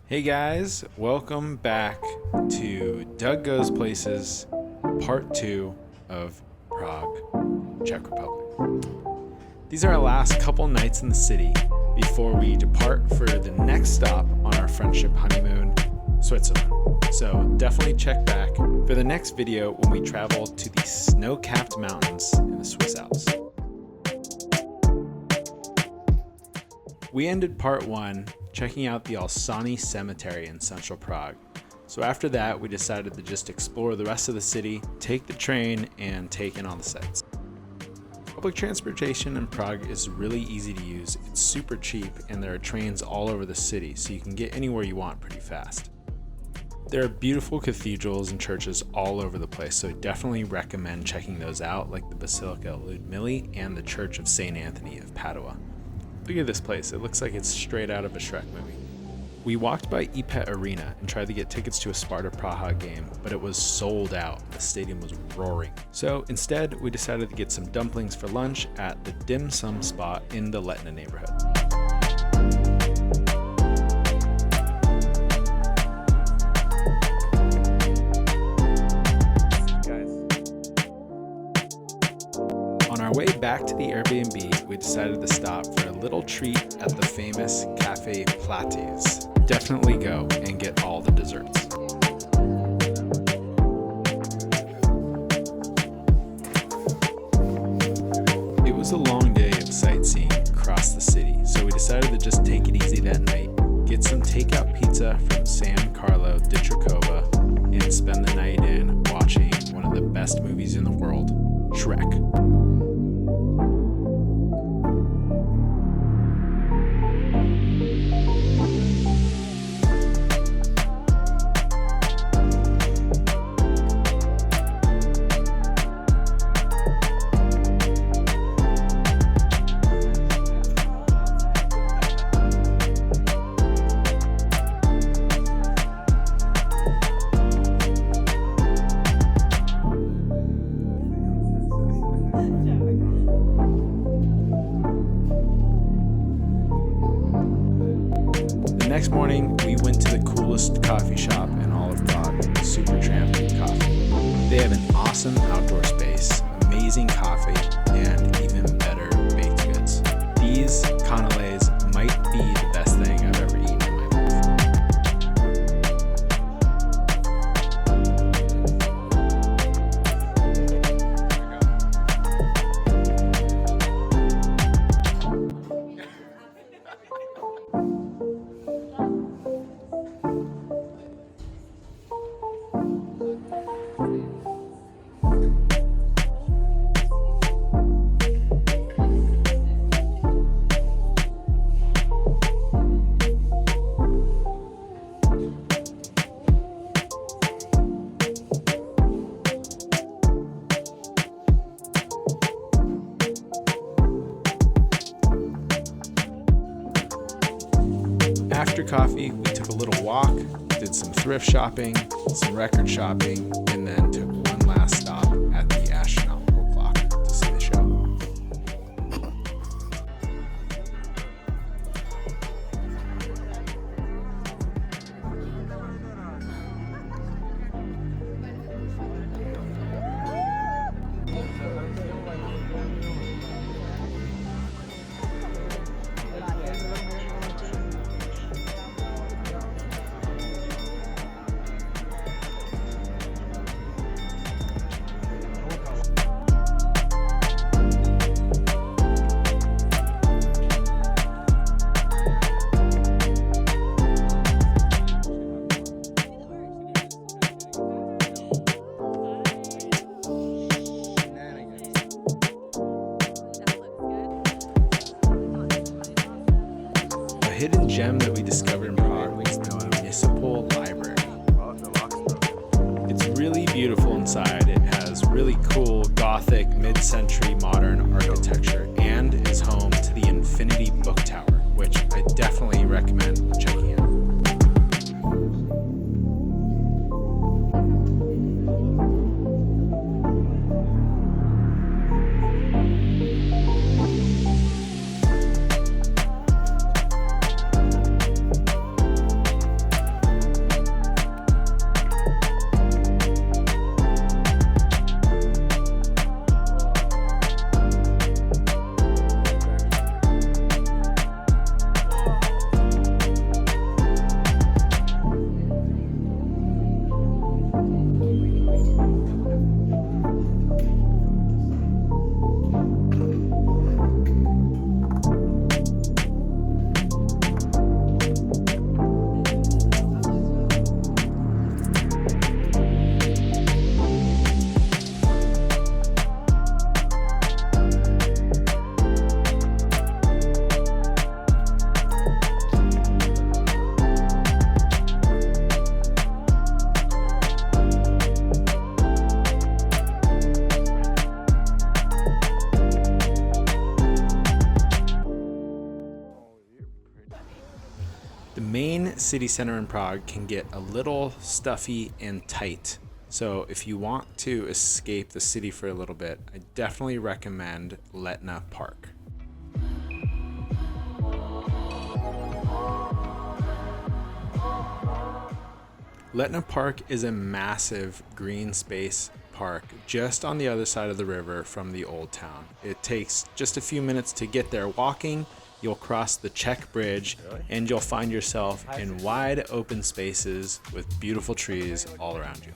Hey guys, welcome back to Doug Goes Places, part 2 of Prague, Czech Republic. These are our last couple nights in the city before we depart for the next stop on our friendship honeymoon, Switzerland. So definitely check back for the next video when we travel to the snow-capped mountains in the Swiss Alps. We ended part 1 checking out the Alsani Cemetery in central Prague. So after that, we decided to just explore the rest of the city, take the train, and take in all the sights. Public transportation in Prague is really easy to use, it's super cheap, and there are trains all over the city, so you can get anywhere you want pretty fast. There are beautiful cathedrals and churches all over the place, so I definitely recommend checking those out, like the Basilica Ludmili and the Church of St. Anthony of Padua. Look at this place, it looks like it's straight out of a Shrek movie. We walked by IPET Arena and tried to get tickets to a Sparta Praha game, but it was sold out. The stadium was roaring. So instead, we decided to get some dumplings for lunch at the dim sum spot in the Letna neighborhood. On our way back to the Airbnb, we decided to stop for a little treat at the famous Cafe Plates. Definitely go and get all the desserts. It was a long day of sightseeing across the city, so we decided to just take it easy that night, get some takeout pizza from San Carlo di Tracova, and spend the night in watching one of the best movies in the world, Shrek. Next morning, we went to the coolest coffee shop in all of Prague, Supertramp Coffee. They have an awesome outdoor space, amazing coffee, and even better baked goods. These canapés might be the best thing I've ever eaten in my After coffee, we took a little walk, did some thrift shopping, some record shopping, and then took one last stop at the astronomical clock to see the show. A hidden gem that we discovered in Prague is the municipal library. It's really beautiful inside. It has really cool Gothic mid-century modern architecture and is home to the Infinity Book Tower, which I definitely recommend checking out. city center in Prague can get a little stuffy and tight. So if you want to escape the city for a little bit, I definitely recommend Letna Park. Letna Park is a massive green space park just on the other side of the river from the old town. It takes just a few minutes to get there walking. You'll cross the Czech bridge and you'll find yourself in wide open spaces with beautiful trees all around you.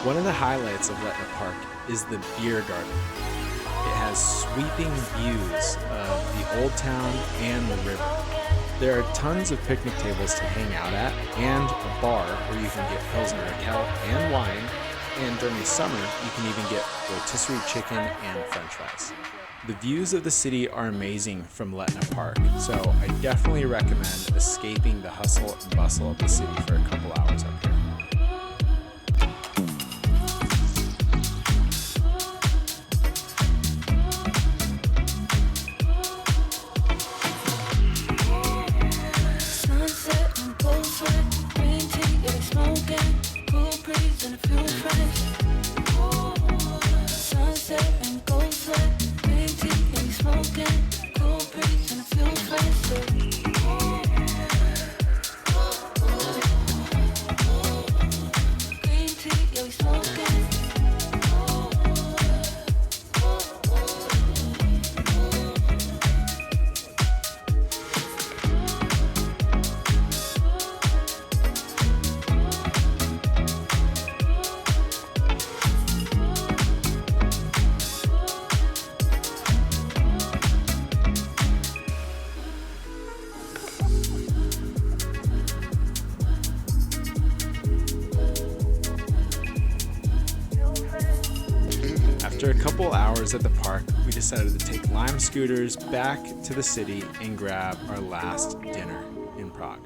One of the highlights of Letna Park is the beer garden. It has sweeping views of the old town and the river. There are tons of picnic tables to hang out at and a bar where you can get Pilsner Urquell and wine, and during the summer you can even get rotisserie chicken and french fries. The views of the city are amazing from Letna Park, so I definitely recommend escaping the hustle and bustle of the city for a couple hours up here. After a couple hours at the park, we decided to take Lime scooters back to the city and grab our last dinner in Prague.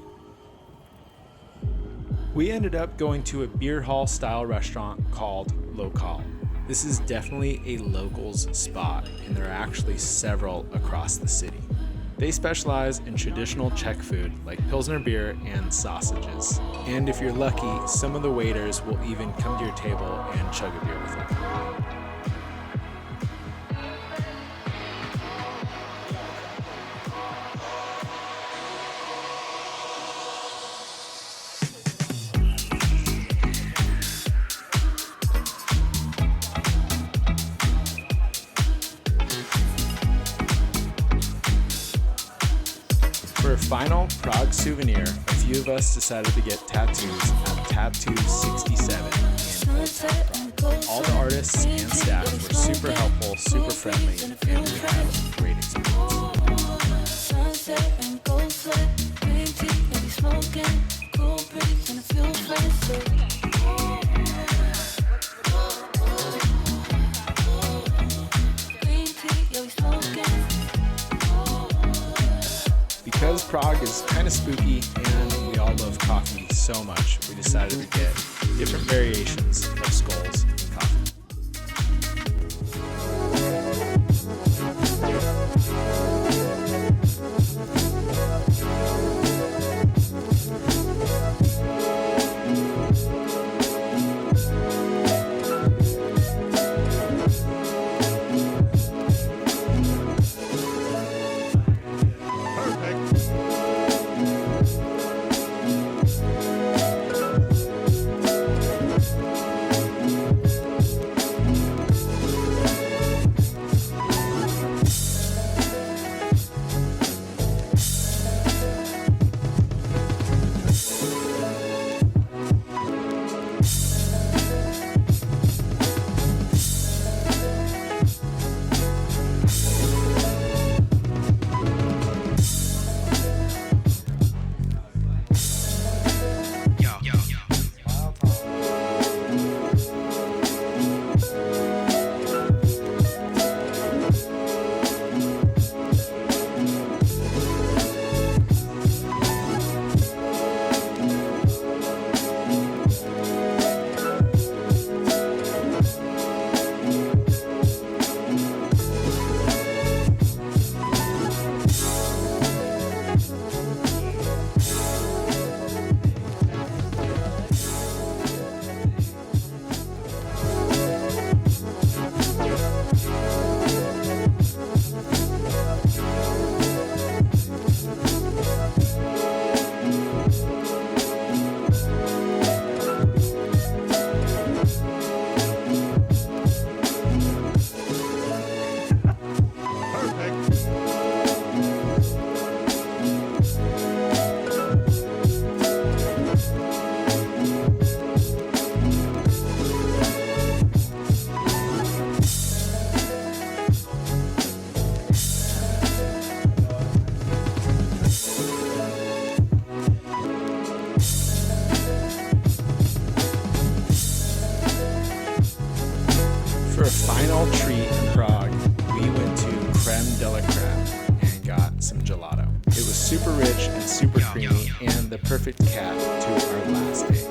We ended up going to a beer hall style restaurant called Lokal. This is definitely a locals spot, and there are actually several across the city. They specialize in traditional Czech food like Pilsner beer and sausages. And if you're lucky, some of the waiters will even come to your table and chug a beer with you. For a final Prague souvenir, a few of us decided to get tattoos at Tattoo 67 in Old Town Prague. All the artists and staff were super helpful, super friendly, and we had a great experience. Because Prague is kind of spooky and we all love coffee so much, we decided to get different variations of skulls and coffee. super creamy, and the perfect cap to our last day.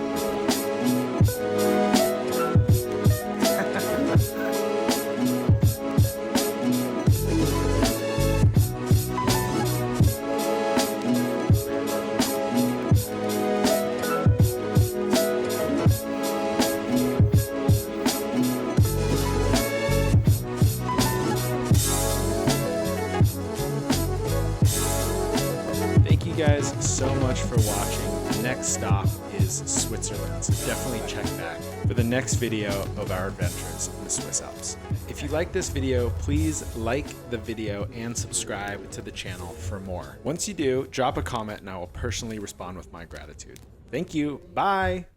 Thank you guys so much for watching. The next stop is Switzerland, so definitely check back for the next video of our adventures in the Swiss Alps. If you like this video, please like the video and subscribe to the channel for more. Once you do, drop a comment and I will personally respond with my gratitude. Thank you. Bye.